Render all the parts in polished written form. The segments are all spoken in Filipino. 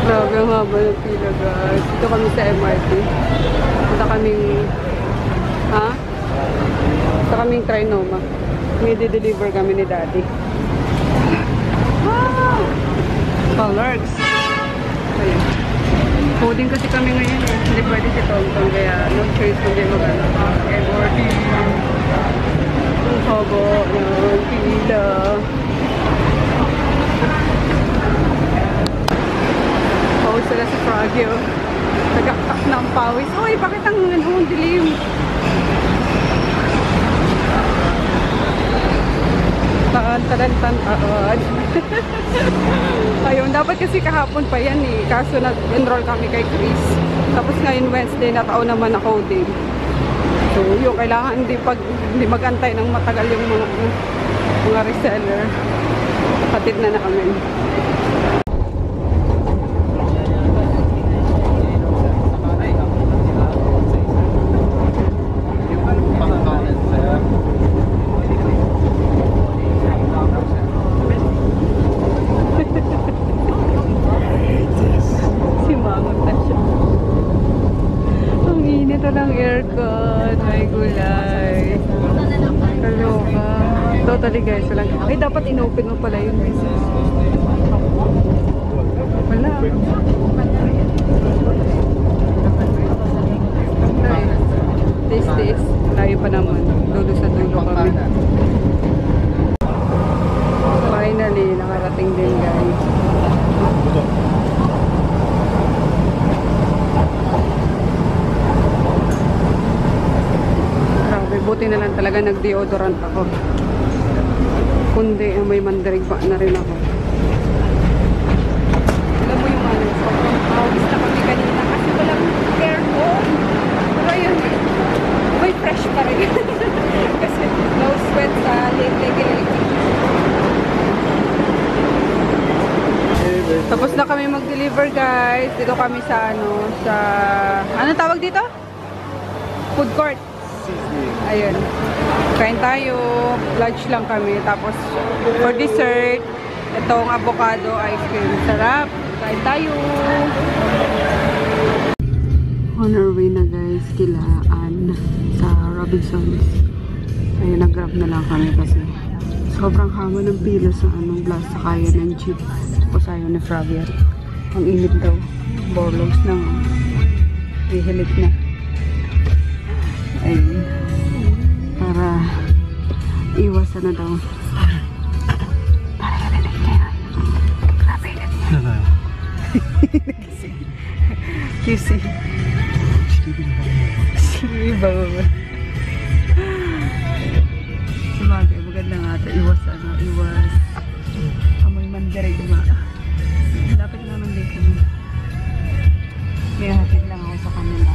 Grabe ang haba ng pila, guys. Dito kami sa MRT. Punta kaming, Punta kaming Trinoma. May deliver kami ni Daddy. Wow! Colors. Ayan. Coding kasi kami ngayon eh. Hindi pwede si Tonton. Kaya no choice kundi mag-ano. MRT. Ang haba ng pila. Pawis sila sa Fragio. Nagakak na ang pawis. Uy, bakit ang dilim? Taan. Ayun, dapat kasi kahapon pa yan eh. Kaso nag-enroll kami kay Chris. Tapos ngayon Wednesday, nataon naman ako din. So, yung kailangan hindi mag-antay ng matagal yung mga reseller. Hatid na kami. Totally guys, walang... Ay, dapat inopen mo pala yun. Wala. This. Layo pa naman. Dulo sa dulo kami. Finally, nakarating din guys. Grabe, buti na lang talaga nag-deodorant ako. Kundi may mandarig pa na rin ako. Alam mo yung ano, sobrang pawis na kami kanina kasi walang aircon. Pero yun, may fresh pa rin. Kasi no sweat sa leg. Tapos na kami mag-deliver guys. Dito kami sa ano tawag dito? Food court. Ayun. Kain tayo. Lunch lang kami. Tapos, for dessert, itong avocado ice cream. Sarap. Kain tayo. On our way na guys, kilaan sa Robinsons. Ayun, nag-grab na lang kami kasi sobrang hama ng pila sa glass sa kaya ng jeep. Tapos ayaw ni Fravier. Ang init daw. Borlogs na nga. Ihilit na. Ayun. Para iwasan na daw. Para rinig niya yun. Grabe init niya. QC. Ibaba. Sabagay, maganda nga ito. Iwas. Amoy mandarig ba? Dapat naman din kami. Kaya hatid lang ako sa kanila.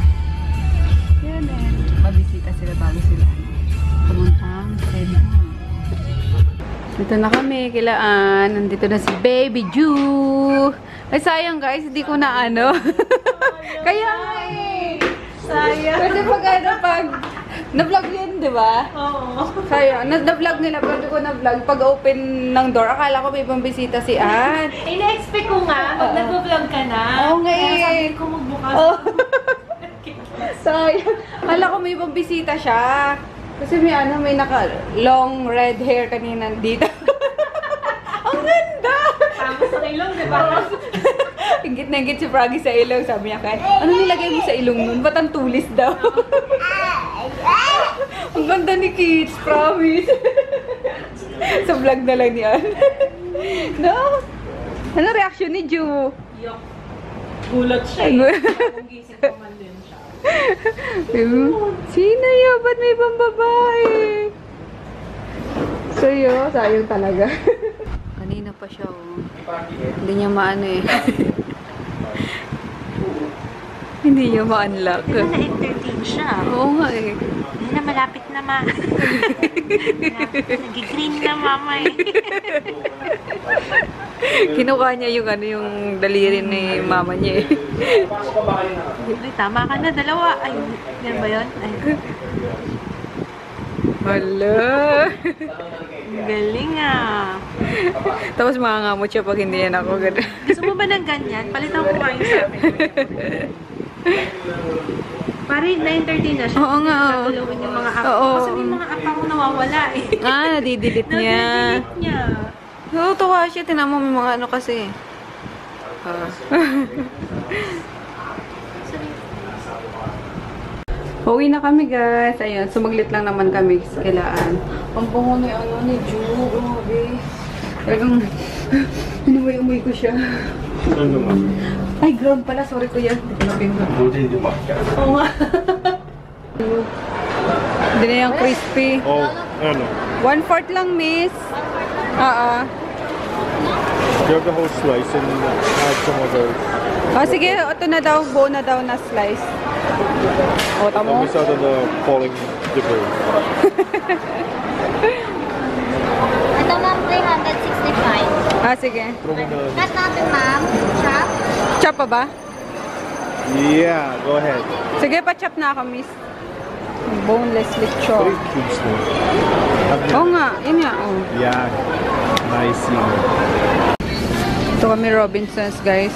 Yan eh. Mabisita sila bago sila pumuntang Cebu. Dito na kami, kilaan. Nandito na si Baby Ju. Ay, sayang guys, hindi ko na Kaya sayang. Kasi pag na-vlog yun, di ba? Oo. Sayang. Na-vlog nila, pero hindi ko na-vlog. Pag open ng door, akala ko may ibang bisita si Ann. Na-expect ko nga, pag nag-vlog ka na. Oo nga eh. Kaya sabi ko magbukas. Sayang. Akala ko may ibang bisita siya. Kasi may naka-long red hair kanina dito. Ang ganda! Tama sa ilong, di ba? Hingit na hingit si Froggy sa ilong. Sabi niya kaya, ano nilagay mo sa ilong nun? Ba't ang tulis daw? Ang ganda ni Kids, promise. Sa vlog na lang niyan. No? Ano reaction ni Ju? Yok. Gulat siya. Kung gising ko man din siya. Sino yun? Ba't may ibang babae? So yun, sayang talaga. Kanina pa siya, oh. Hindi niya maano eh. Hindi niya ma-unlock. Di ba na-entertain siya? Oo nga eh. Hindi na malapit na nag-green na mama eh. Kinuha niya yung daliri ni mama niya eh. Ay, tama ka na, dalawa. Ay, yan ba yun? Ay. Hala. Galing ah. Tapos mangangamot siya pag hindi yan ako. Gusto mo ba ng ganyan? Palitan ko kayo sa akin. Pare, 9:30 na siya. Oo nga, oo. Gagulawin yung mga app. Oo. Kasi may mga app ako nawawala eh. Nadidelete niya. Nadidelete niya. Tuwa siya. Tinan mo may mga ano kasi. Uwi na kami guys. Ayun, sumaglit lang naman kami sa Kilaan. Ang bango na yung ano ni Ju. Grabe. Talagang inumoy-umoy ko siya. Ay, ground pala. Sorry kuya. Hindi ko napindot. Oo nga. Hindi na yung crispy. Oh, ano? 1/4 lang, miss. Oo. You have the whole slice and add some others. Sige. Ito na daw. Buo na daw na slice. O, And tamo. we saw the falling debris. Ito ma'am, 365. Sige. Throw in the... Cut natin ma'am, chop. Chop pa ba? Yeah, go ahead. Sige, pa-chop na ako, miss. Boneless lechon. 3 cubes now. Oo nga. Yun nga. Oh. Yeah. Nice. Ito kami Robinsons, guys.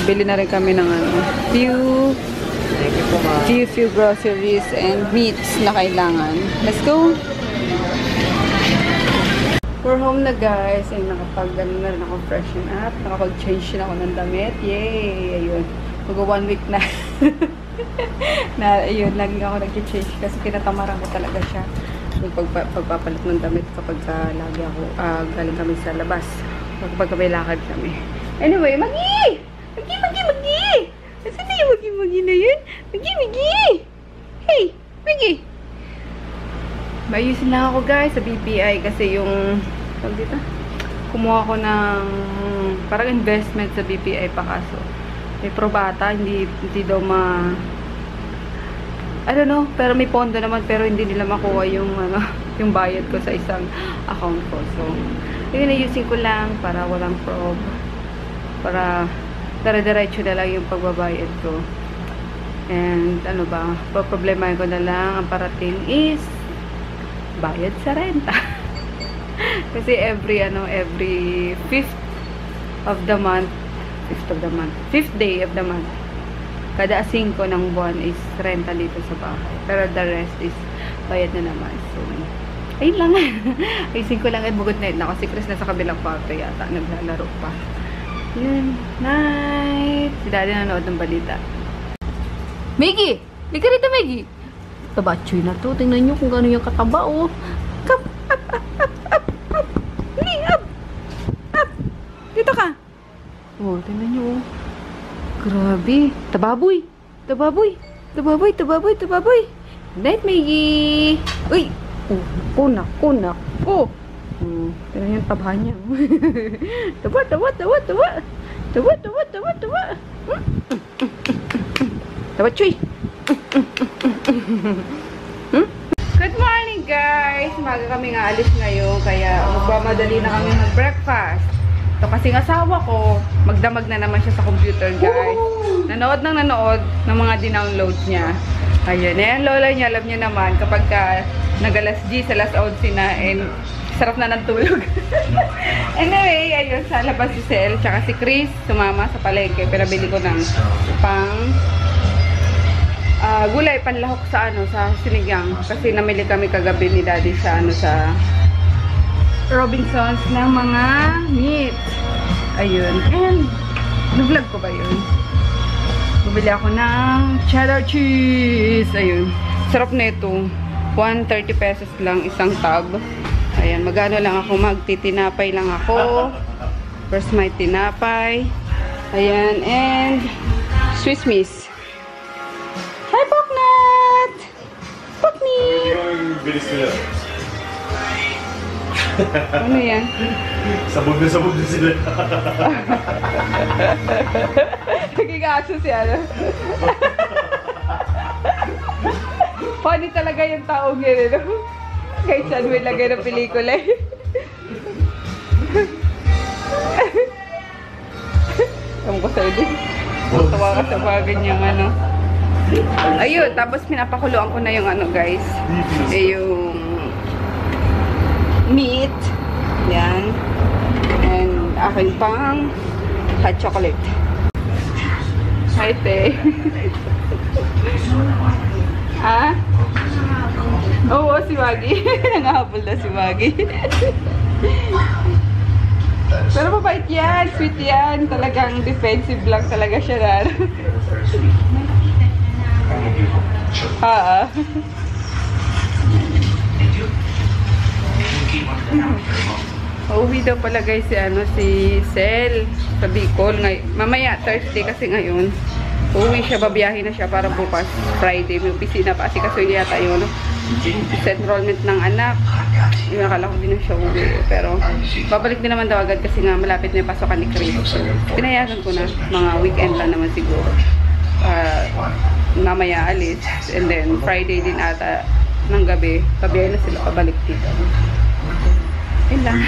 Bili na rin kami ng ano, few groceries and meats na kailangan. Let's go! We're home na guys. Ay, nakapag-ano na rin ako freshen up. Nakapag-change na ako ng damit. Yay! Ayun. Mag 1 week na. Ayun, lagi ako nag-change kasi kinatamaran ko talaga siya. Yung pagpapalit ng damit kapag lagi ako, galing kami sa labas. Kapag may lakad kami. Anyway, Magi! Magi! Nasaan na yung Magi na yun? Magi! Hey! Magi! Mayusin lang ako guys sa BPI kasi yung dito, kumuha ko ng parang investment sa BPI pa kaso may probata, hindi daw I don't know, pero may pondo naman pero hindi nila makuha yung yung bayad ko sa isang account ko. So, yun ayusin ko lang para walang prob. Para dire-diretso na lang yung pagbabayad ko. And ano ba, problemahin ko na lang ang parating is bayad sa renta. Kasi every 5th day of the month, kada 5 ng buwan is renta dito sa bahay. Pero the rest is bayad na naman. So, ayun lang. Ayusin ko lang at bugod na yun. Ako si Chris na sa kabilang kwarto yata. Naglalaro pa. Yun. Night. Si Daddy nanood ng balita. Maggie! Lika rito, Maggie! Tabachoy na to. Tingnan nyo kung gano'n yung kataba, oh. Come! Up! Hali! Up! Dito ka! Oh, tingnan nyo, oh. Grabe. Tababoy! Night, Maggie! Uy! Oh, kunak! Oh! Tingnan yung taba niya. Taba! Tabachoy! Good morning guys! Maga kami nga alis ngayon kaya magmamadali na kami mag-breakfast. Ito kasing asawa ko, magdamag na naman siya sa computer guys. Nanood ng mga dinownload niya. Ayun, yan lola niya, alam niya naman kapag nag-alas G sa alas 11 na and sarap na ng tulog. Anyway, ayun, sa labas si Sel tsaka si Chris sumama sa palengke. Pinabili ko ng gulay, panlahok sa sa sinigang kasi namili kami kagabi ni Daddy sa sa Robinsons ng mga meat. Ayun. And nag-vlog ko ba yun? Bumili ako ng cheddar cheese. Ayun. Sarap nito. 130 pesos lang isang tub. Ayan, magano lang ako, magtitinapay lang ako. First my tinapay. Ayan, and Swiss miss. Hi, Poknat! Poknit! Ano yan? Sabog na sila. Naging-aso siya, ano? Funny talaga yung taong yun, ano? Kahit saan may lagay ng pelikula, eh. Tama ko sa'yo din. Tawa ka sa mga ganyang, ano. Ayun, tapos pinapakuluan ko na yung guys. Yung meat. Yan. aking pang hot chocolate. Hi, te. Ha? Oo, si Maggie. Nangahabol na si Maggie. Pero mabait yan. Sweet yan. Talagang defensive lang talaga siya na. Uuwi daw pala guys si Sel sa Bicol. Mamaya Thursday kasi ngayon. Uuwi siya, babiyahin na siya para bukas Friday. May opisina pa kasi yata yun. Sa enrollment ng anak. Yung nakala ko din na siya uwi. Pero babalik din naman daw agad kasi nga malapit na yung pasokan ni Chris. So, pinayagan ko na. Mga weekend lang naman siguro. Mamaya alis. And then Friday din ata ng gabi. Babiyahin na sila pabalik dito. Yun lang.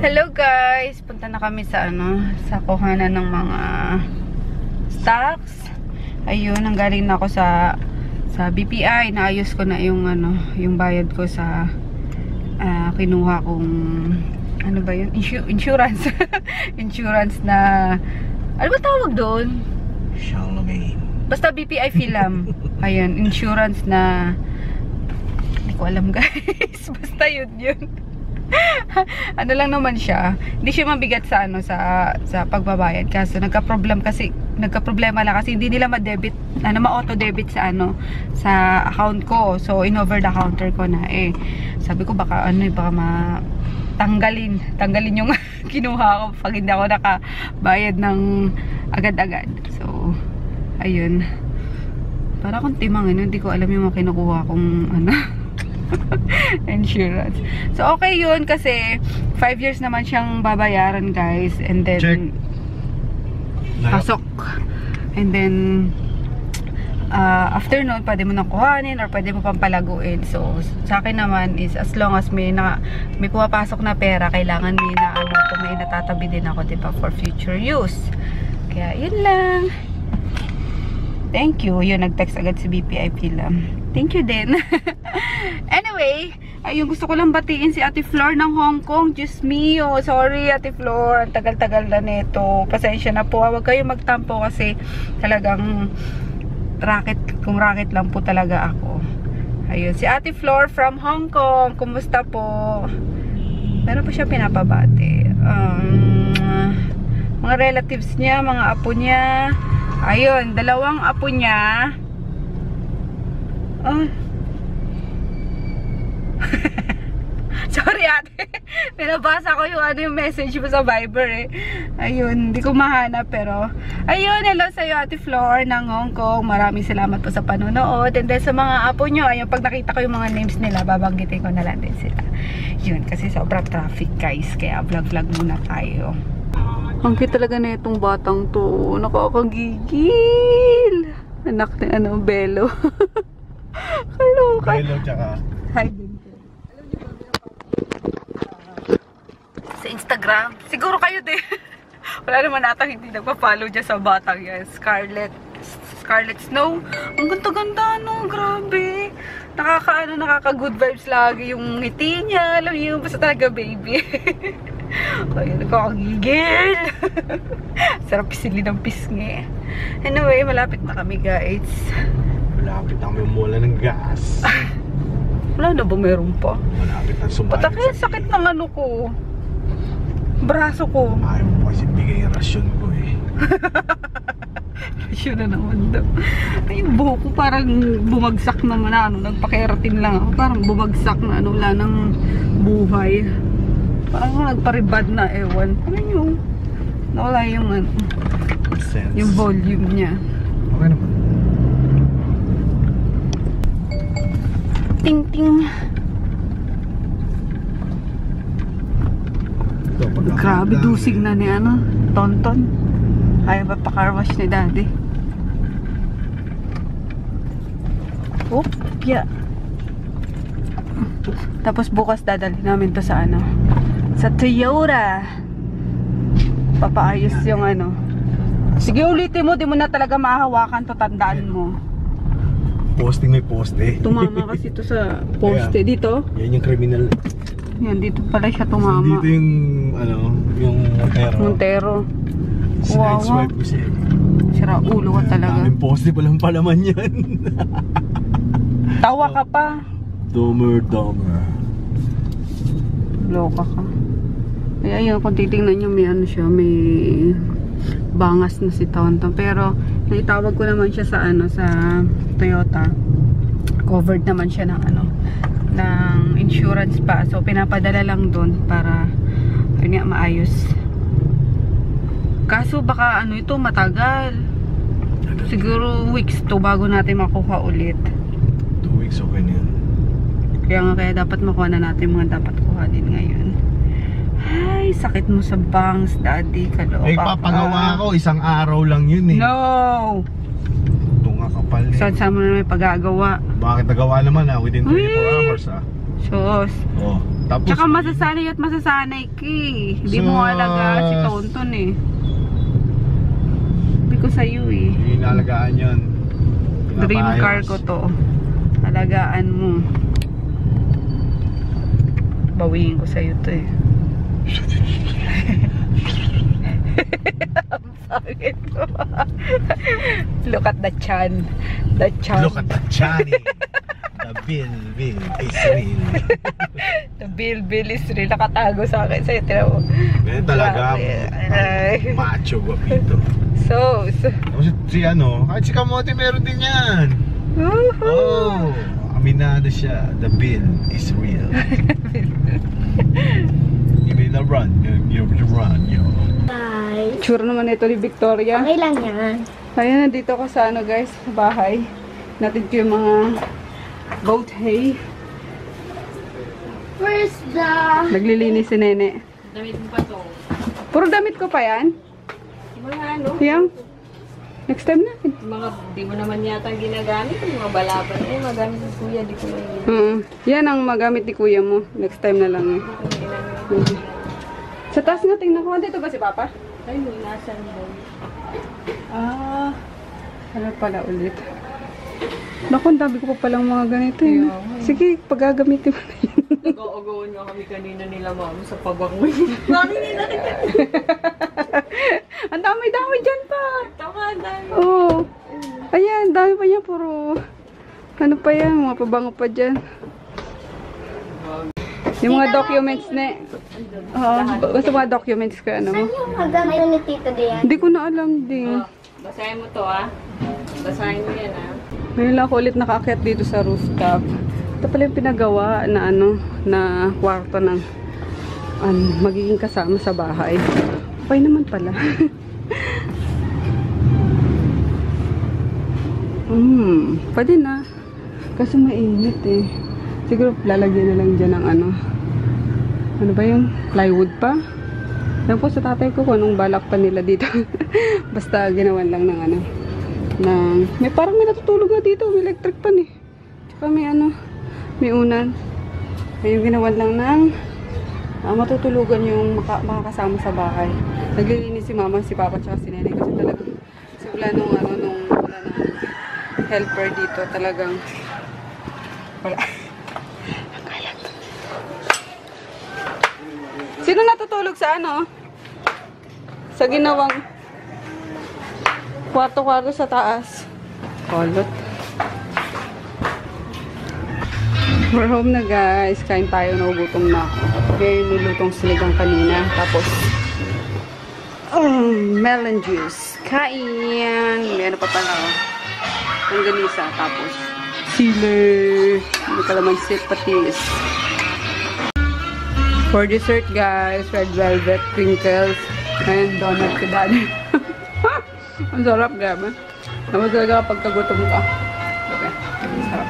Hello guys! Punta na kami sa sa kuhanan ng mga stocks. Ayun, nanggaling na ako sa BPI. Naayos ko na yung yung bayad ko sa kinuha kong ano ba yun? Insurance. Insurance na ano ba tawag doon? Charlemagne. Basta BPI Film. Ayun, insurance na hindi ko alam guys. Basta yun. Ano lang naman siya. Hindi siya mabigat sa sa pagbabayad kasi nagka-problema lang kasi hindi nila ma-debit, ma-auto debit sa sa account ko. So in over the counter ko na sabi ko baka baka tanggalin yung kinuha ko pag hindi ako nakabayad ng agad-agad. So ayun. Para akong timang hindi ko alam yung mga kinukuha kong insurance. So okay yun kasi 5 years naman siyang babayaran guys, and then check. Pasok, and then after nun pwede mo nang kuhanin or pwede mo pang palaguin. So sa akin naman is as long as may pumapasok na pera, kailangan may natatabi din ako, diba, for future use. Kaya yun lang. Thank you. Yun, nag-text agad si BPI Film. Thank you din. Anyway, ayun, gusto ko lang batiin si Ate Flor ng Hong Kong. Diyos mio. Sorry, Ate Flor. Ang tagal-tagal na nito. Pasensya na po. Huwag kayong magtampo kasi talagang kung racket lang po talaga ako. Ayun, si Ate Flor from Hong Kong. Kumusta po? Meron pa siya pinapabati. Mga relatives niya, mga apo niya. Ayun, 2 apo niya. Sorry ate. Pinabasa ko yung message mo sa Viber Ayun, hindi ko mahanap pero ayun, hello sa'yo Ate Flor ng Hong Kong. Maraming salamat po sa panonood. And then sa mga apo nyo, ayun, pag nakita ko yung mga names nila, babanggitin ko na lang din sila. Yun, kasi sobrang traffic guys. Kaya vlog muna tayo. Ang cute talaga na itong batang to. Nakakagigil. Anak ni Bello. Hello. Bello tsaka Hi din po. Sa Instagram. Siguro kayo din. Wala naman natang hindi nagpa-follow dyan sa batang yan. Scarlet Snow. Ang ganda-ganda Grabe. Nakaka-good vibes lagi yung ngiti niya. Alam niyo, basta talaga baby. Ayun, nakakagigil. Sarap pisili ng pisngi. Anyway, malapit na kami guys. malapit na kami mula ng gas. Wala na ba meron pa? Malapit na sumalit. Pataki, sakit ng ko. Braso ko. Ayaw mo kasi bigay yung rasyon ko Rasyon na naman daw. Ay, yung buhok ko parang bumagsak naman nagpakeratin lang ako. Parang bumagsak na wala ng buhay. Parang nagparibad na, ewan. Ano yung nawala yung sense. Yung volume niya. Okay naman. Ting ting. Grabe, dusig na ni Tonton. Ayaw ba pa-carwash ni Daddy? Oh, pia. Tapos bukas dadalhin namin to sa sa Toyota. Papaayos yung Sige, ulitin mo, di mo na talaga mahahawakan to, tandaan mo. Posting may poste. Tumama kasi to sa poste. Dito? Yan yung criminal. Yan, dito pala siya tumama. Dito yung Yung Montero. Montero. Side swipe ko siya. Sira ulo ka talaga. Daming poste palang palaman yan. Tawa ka pa. Domer. Loka ka. Ay, ayun, kung titingnan nyo, may ano siya, may bangas na si Tonton. Pero, naitawag ko naman siya sa ano, sa Toyota. Covered naman siya ng ano, ng insurance pa. So, pinapadala lang doon para, yun nga, maayos. Kaso, baka ano ito, matagal. Siguro weeks to bago natin makuha ulit. 2 weeks okay na yun. Kaya dapat makuha na natin mga dapat kuha din ngayon. Ay, sakit mo sa bangs, daddy. Kaloka Ay, papagawa ko. Isang araw lang yun eh. No! Ito nga kapal eh. Saan mo na may pagagawa? Bakit nagawa naman within 24 hours Sus. Oh, tapos Tsaka masasanay at masasanay ki. Hindi mo alaga si Tonton eh. Hindi ko sa'yo eh. Inalagaan yun. Dream car ko to. Alagaan mo. Bawiin ko sa'yo to eh. Ang sakit ko. Look at the chan. The chan. Look at the Johnny. The bill is real. The bill is real. Nakatago sa akin. Sa'yo, tira mo. Ganyan talaga. Ay. Macho guapito. So. Si ano, kahit si Kamote meron din yan. Oh, aminado siya. The bill is real. Give it a run. You run, yo. Guys. Sure naman ito ni Victoria. Okay lang yan. Ayun, nandito ko sa ano guys, sa bahay. Natin ko yung mga goat hay. Where's the... Naglilinis si Nene. Damit mo pa to. Puro damit ko pa yan. Mga ano? Yang. Next time na. Mga di mo naman yata ginagamit. Yung mga balaban. Eh, magamit sa kuya. Di ko lang yun. Yan ang magamit ni kuya mo. Next time na lang eh. Sa taas nga, tingnan ko. Dito ba si Papa? Ay, may nasan mo. Ano pala ulit. Naku, ang dami ko pa palang mga ganito eh. Sige, paggagamitin mo na yun. Nag-oogawan nga kami kanina nila mama sa pagwangoy. Mami nila kita. Ang dami-dami dyan pa. Tama, dami. Oo. Ayan, dami pa niya. Puro, ano pa yan, mga pabango pa dyan. Yung mga documents na, basta mga documents ka, ano mo. Saan yung maganda ni Tito Dian? Hindi ko na alam din. Basahin mo to Basahin mo yan Ngayon lang ako ulit nakaakyat dito sa rooftop. Ito pala yung pinagawa na ano, na kwarto ng magiging kasama sa bahay. Okay naman pala. Pwede na. Kasi mainit eh. Siguro lalagyan na lang dyan ng ano ba yung plywood pa? Yan po sa tatay ko kung anong balak pa nila dito. Basta ginawan lang ng may parang may natutulog na dito. May electric pan eh. Tsaka may may unan. Yung ginawan lang ng matutulugan yung makakasama sa bahay. Naglilinis si mama, si papa, tsaka si nenay. Kasi talagang simula nung wala na helper dito. Talagang wala. Sino natutulog sa sa ginawang kwarto-kwarto sa taas? Kolot. We're home na guys. Kain tayo. Nagugutom na ako. Okay, nilutong sinigang kanina. Tapos, melon juice. Kain. Meron pa pala. Longganisa. Tapos, sili. May kalamansi patis. For dessert guys, red velvet crinkles and donut si daddy. Ang sarap, grabe. Naman talaga kapag kagutom ka. Okay, ang sarap.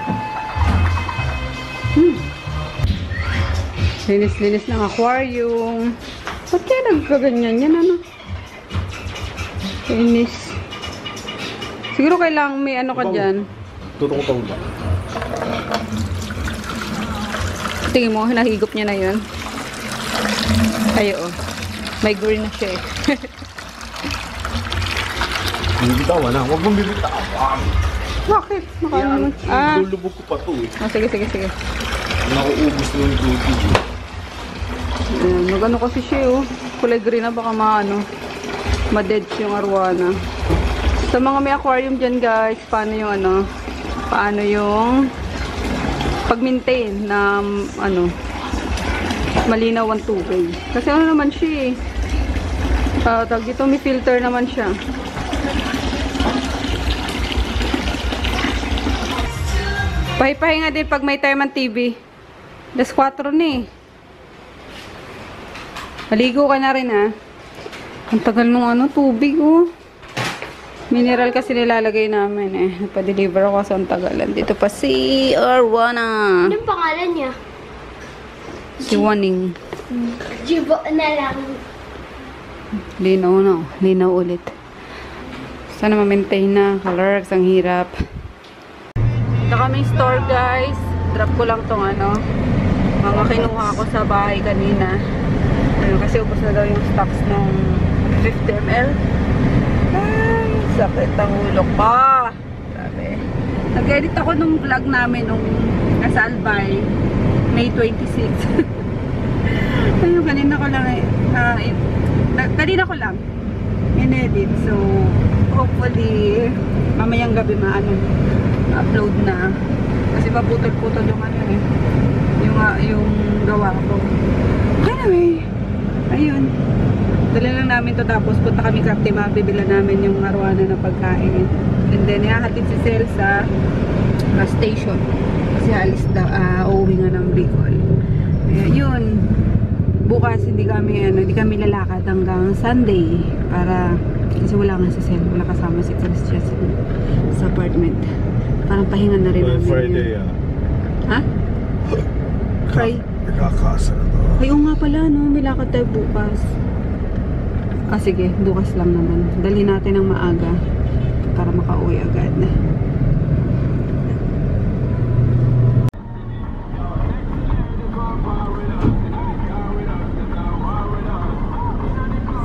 Linis-linis ng aquarium. Ba't kaya nagkaganyan yan, Linis. Siguro kailangan may ka dyan. Tutong-tong ba? Tingin mo, nahigop niya na yun. Ay, may green na siya eh. Bibitawan na. Huwag mong bibitawan. Bakit? Nakalimutan. Lulubog ko pa to eh. Sige. Nakuubos na yung tubig. Magano kasi siya kulay green na, baka ma-dead yung arwana. Sa mga may aquarium dyan guys, paano yung pag-maintain na malinaw ang tubig. Kasi naman siya eh. Tawag dito, may filter naman siya. Pahipahinga din pag may time ang TV. 4 na eh. Maligo ka na rin ha. Ang tagal nung tubig oh. Mineral kasi nilalagay namin eh. Nagpa-deliver ako sa ang tagalan. Dito pa si Arwana. Anong pangalan niya? Si Waning. Jibo na lang. Linaw na. Linaw ulit. Sana ma-maintain na. Colors, ang hirap. Ito kaming store guys. Drop ko lang tong mga kinuha ko sa bahay kanina. Kasi ubos na daw yung stocks ng 50 ml. Ay, sakit ang ulo ko. Grabe. Nag-edit ako nung vlog namin nung nasa Albay. May 26. Ayun, kanina ko lang kanina ko lang in-edit. So, hopefully mamayang gabi upload na. Kasi maputol-putol yung gawa ko. Anyway, ayun. Dala lang namin to, tapos punta kami Captima, bibila namin yung arwana na pagkain. And then, ihahatid si Sel sa station. Kasi alis uuwi nga ng Bicol. Yun. Bukas hindi kami lalakad hanggang Sunday para kasi wala nga si Sel, wala kasama si Chris sa apartment. Parang pahinga na rin namin. Friday Ha? Friday? Nakakasa na to. Ay, nga pala, may lakad tayo bukas. Sige, bukas lang naman. Dali natin ng maaga para makauwi agad.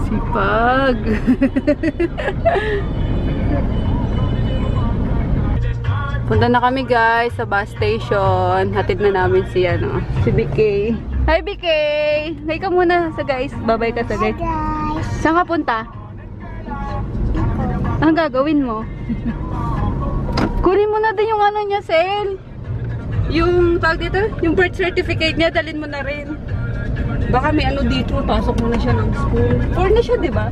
Sipag! Punta na kami guys sa bus station. Hatid na namin si BK. Hi BK! Hi ka muna sa guys. Bye-bye ka sa guys. Guys. Saan ka punta? Anong gagawin mo? Kunin mo na din yung niya, Sel. Yung tawag dito, yung birth certificate niya, dalhin mo na rin. Baka may dito, pasok mo na siya ng school. 4 na siya, di ba?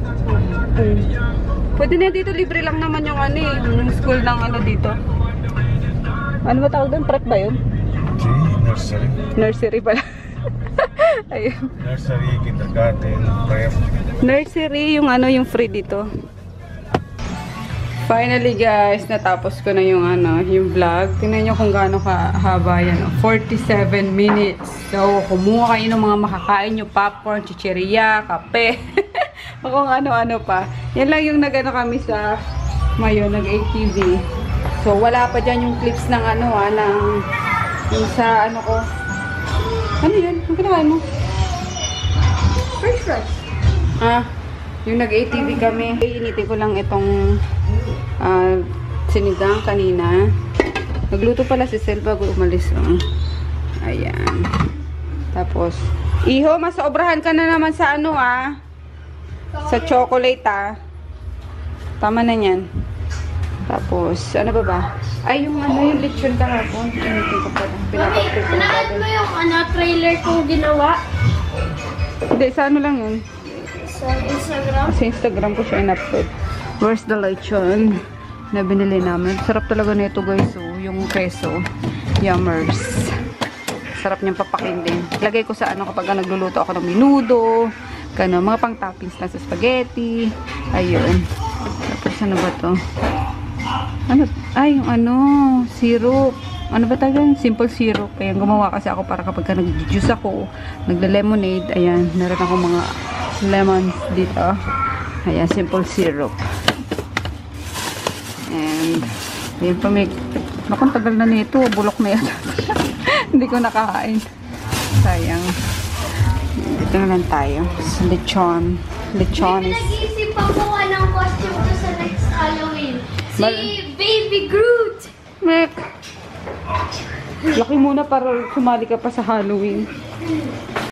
Pwede na dito, libre lang naman yung yung school ng dito. Ano ba tawag doon? Prep ba yun? Nursery. Nursery pala. Ayun. Nursery, kindergarten, prep. Nursery, yung yung free dito. Finally guys, natapos ko na yung yung vlog. Tingnan nyo kung gaano kahaba yan. 47 minutes. So, kumuha kayo ng mga makakain nyo, popcorn, chicheria, kape. Kung ano-ano pa. Yan lang yung kami sa Mayo, nag-ATV. So, wala pa dyan yung clips ng yung sa ko. Ano yun? Ang kinakain mo? French fries. Yung nag-ATV kami. Initin ko lang itong sinigang kanina. Nagluto pala si Sel bago umalis. Ayan. Tapos, Iho, masobrahan ka na naman sa sa chocolate Tama na yan. Tapos, ano ba? Ay, yung yung lechon kahapon. Initin ko pala. Pinapapit ko. Naan mo yung trailer kong ginawa? Hindi, sa lang yun. Sa Instagram? Sa Instagram ko siya in-upload. Where's the lechon na binili namin? Sarap talaga nito guys. Yung queso. Yummers. Sarap niyang papakin din. Lagay ko sa kapag nagluluto ako ng menudo. Mga pang toppings na sa spaghetti. Ayun. Tapos ano ba to? Ay, yung syrup. Ano ba talaga? Simple syrup. Ayan, gumawa kasi ako para kapag nag-juice ako, nagla-lemonade. Ayan, meron ako mga lemons dito. Ayan, simple syrup. And, ayan pa may, nakong tagal na nito. Bulok na yan. Hindi ko nakakain. Sayang. Dito na lang tayo. Lechon. Lechon is... Nag-iisip ako ng costume ko sa next Halloween. Si Baby Groot! Mek! Laki muna para sumali ka pa sa Halloween.